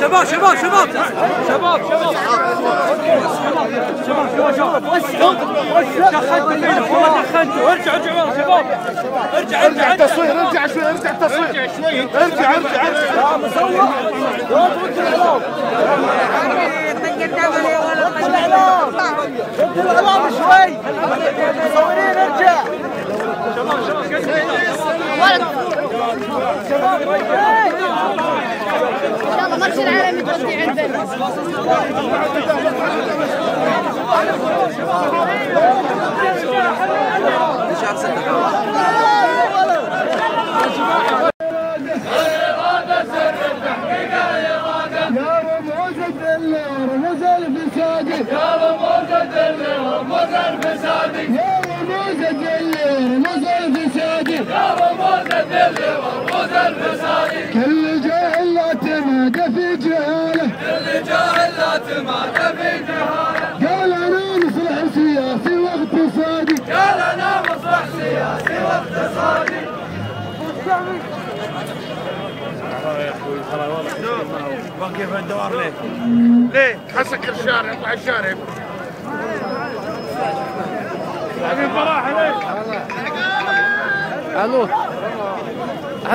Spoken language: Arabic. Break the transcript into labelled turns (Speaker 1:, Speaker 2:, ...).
Speaker 1: شباب شباب شباب شباب شباب دخلتوا ارجع ارجع ورا شباب ارجع ارجع
Speaker 2: التصوير ارجع شوي ارجع التصوير ارجع ارجع ارجع
Speaker 1: مصور لا ترد الاعلام رد الاعلام شوي مصورين ارجع شباب شباب
Speaker 3: ان شاء الله ماتش العالمي تغطي عندنا.
Speaker 4: رموز الفساد يا رموز الدل رموز الفساد يا رموز الدل رموز الفساد يا رموز الدل رموز الفساد كل جاهل لا تمادى في جهاله كل جاهل لا تمادى في جهاله قال انا مصلح سياسي واقتصادي قال انا مصلح سياسي واقتصادي
Speaker 2: يا اخوي ترى والله باقي في الدوار ليه؟ تحسك الشارع اطلع الشارع يعني براحه ليه؟
Speaker 1: الو